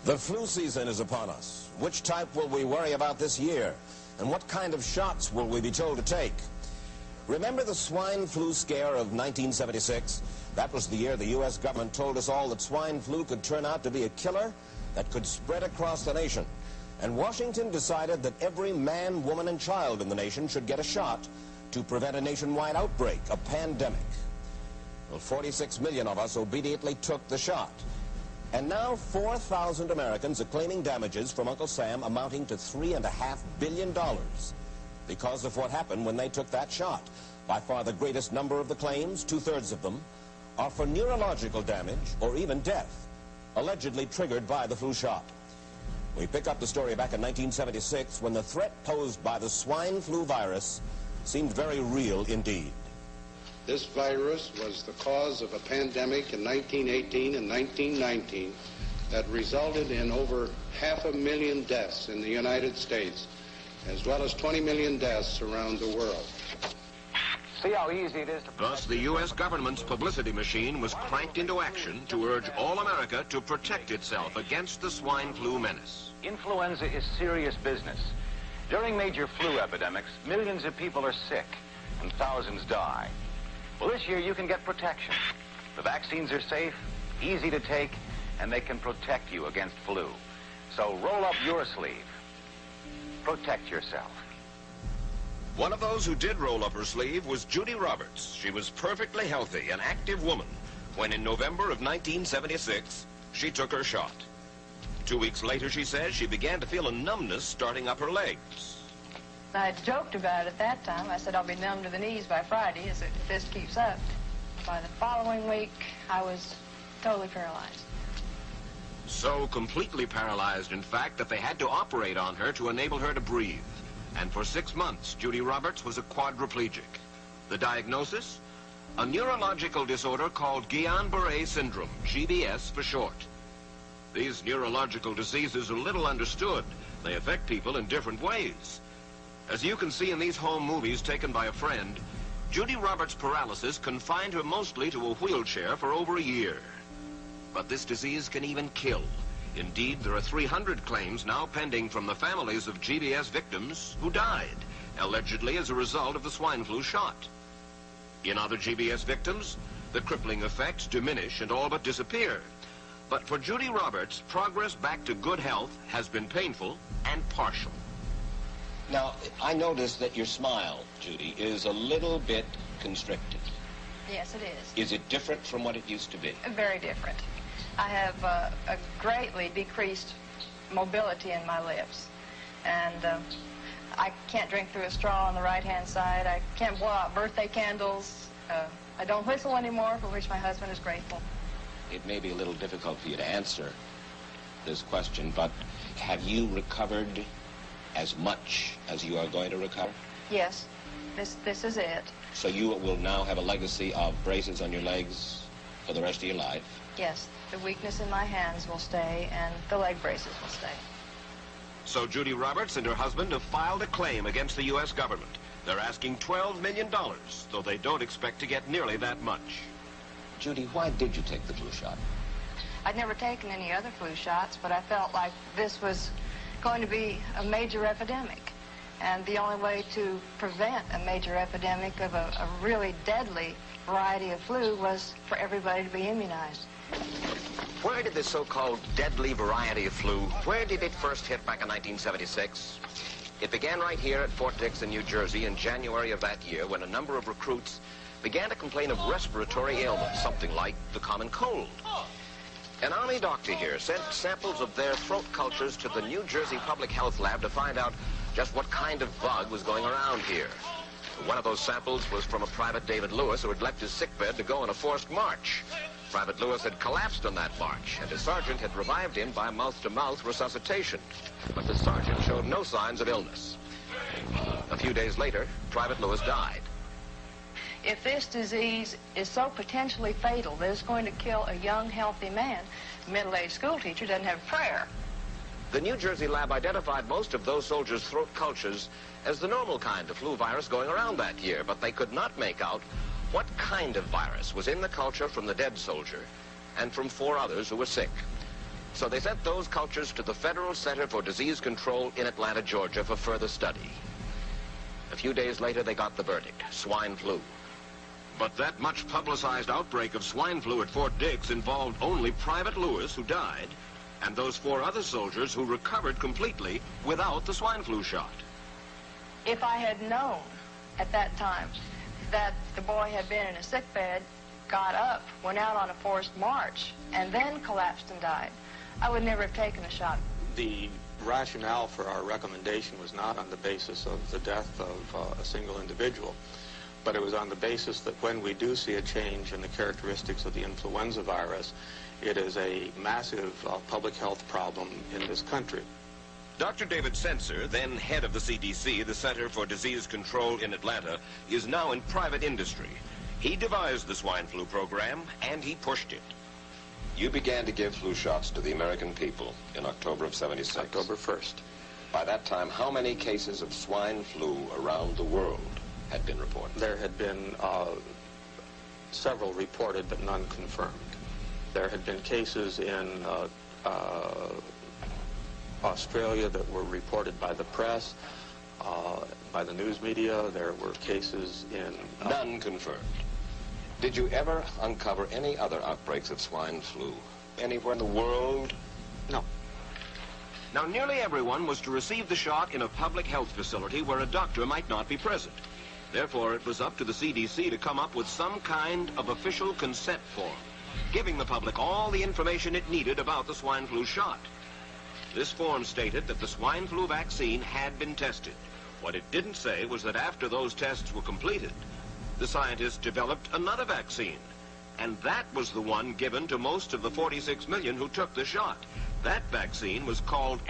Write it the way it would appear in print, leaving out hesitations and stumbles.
The flu season is upon us. Which type will we worry about this year? And what kind of shots will we be told to take? Remember the swine flu scare of 1976? That was the year the U.S. government told us all that swine flu could turn out to be a killer that could spread across the nation. And Washington decided that every man, woman, and child in the nation should get a shot to prevent a nationwide outbreak, a pandemic. Well, 46 million of us obediently took the shot. And now 4,000 Americans are claiming damages from Uncle Sam amounting to $3.5 billion because of what happened when they took that shot. By far the greatest number of the claims, 2/3 of them, are for neurological damage or even death, allegedly triggered by the flu shot. We pick up the story back in 1976 when the threat posed by the swine flu virus seemed very real indeed. This virus was the cause of a pandemic in 1918 and 1919 that resulted in over 500,000 deaths in the United States, as well as 20 million deaths around the world. See how easy it is to... Thus, the U.S. government's publicity machine was cranked into action to urge all America to protect itself against the swine flu menace. Influenza is serious business. During major flu epidemics, millions of people are sick and thousands die. Well, this year you can get protection. The vaccines are safe, easy to take, and they can protect you against flu. So roll up your sleeve. Protect yourself. One of those who did roll up her sleeve was Judy Roberts. She was perfectly healthy, an active woman, when in November of 1976, she took her shot. 2 weeks later, she says, she began to feel a numbness starting up her legs. I joked about it at that time. I said I'll be numb to the knees by Friday if this keeps up. By the following week, I was totally paralyzed. So completely paralyzed, in fact, that they had to operate on her to enable her to breathe. And for 6 months, Judy Roberts was a quadriplegic. The diagnosis? A neurological disorder called Guillain-Barré syndrome, GBS for short. These neurological diseases are little understood. They affect people in different ways. As you can see in these home movies taken by a friend, Judy Roberts' paralysis confined her mostly to a wheelchair for over a year. But this disease can even kill. Indeed, there are 300 claims now pending from the families of GBS victims who died, allegedly as a result of the swine flu shot. In other GBS victims, the crippling effects diminish and all but disappear. But for Judy Roberts, progress back to good health has been painful and partial. Now, I noticed that your smile, Judy, is a little bit constricted. Yes, it is. Is it different from what it used to be? Very different. I have a greatly decreased mobility in my lips. And I can't drink through a straw on the right-hand side. I can't blow out birthday candles. I don't whistle anymore, for which my husband is grateful. It may be a little difficult for you to answer this question, but have you recovered as much as you are going to recover? Yes, this is it. So you will now have a legacy of braces on your legs for the rest of your life? Yes, the weakness in my hands will stay and the leg braces will stay. So Judy Roberts and her husband have filed a claim against the U.S. government. They're asking $12 million, though they don't expect to get nearly that much. Judy, why did you take the flu shot? I'd never taken any other flu shots, but I felt like this was going to be a major epidemic. And the only way to prevent a major epidemic of a really deadly variety of flu was for everybody to be immunized. Where did this so-called deadly variety of flu, where did it first hit back in 1976? It began right here at Fort Dix in New Jersey in January of that year when a number of recruits began to complain of respiratory ailments, something like the common cold. An Army doctor here sent samples of their throat cultures to the New Jersey Public Health Lab to find out just what kind of bug was going around here. One of those samples was from a Private David Lewis who had left his sickbed to go on a forced march. Private Lewis had collapsed on that march, and his sergeant had revived him by mouth-to-mouth resuscitation. But the sergeant showed no signs of illness. A few days later, Private Lewis died. If this disease is so potentially fatal that it's going to kill a young, healthy man, a middle-aged school teacher doesn't have prayer. The New Jersey lab identified most of those soldiers' throat cultures as the normal kind of flu virus going around that year, but they could not make out what kind of virus was in the culture from the dead soldier and from 4 others who were sick. So they sent those cultures to the Federal Center for Disease Control in Atlanta, Georgia for further study. A few days later, they got the verdict: swine flu. But that much publicized outbreak of swine flu at Fort Dix involved only Private Lewis, who died, and those 4 other soldiers who recovered completely without the swine flu shot. If I had known at that time that the boy had been in a sick bed, got up, went out on a forced march, and then collapsed and died, I would never have taken the shot. The rationale for our recommendation was not on the basis of the death of a single individual, but it was on the basis that when we do see a change in the characteristics of the influenza virus, it is a massive public health problem in this country. Dr. David Senser, then head of the CDC, the Center for Disease Control in Atlanta, is now in private industry. He devised the swine flu program, and he pushed it. You began to give flu shots to the American people in October of '76. October 1st. By that time, how many cases of swine flu around the world had been reported? There had been several reported, but none confirmed. There had been cases in Australia that were reported by the press, by the news media. There were cases in... None confirmed. Did you ever uncover any other outbreaks of swine flu anywhere in the world? No. Now, nearly everyone was to receive the shot in a public health facility where a doctor might not be present. Therefore, it was up to the CDC to come up with some kind of official consent form, giving the public all the information it needed about the swine flu shot. This form stated that the swine flu vaccine had been tested. What it didn't say was that after those tests were completed, the scientists developed another vaccine, and that was the one given to most of the 46 million who took the shot. That vaccine was called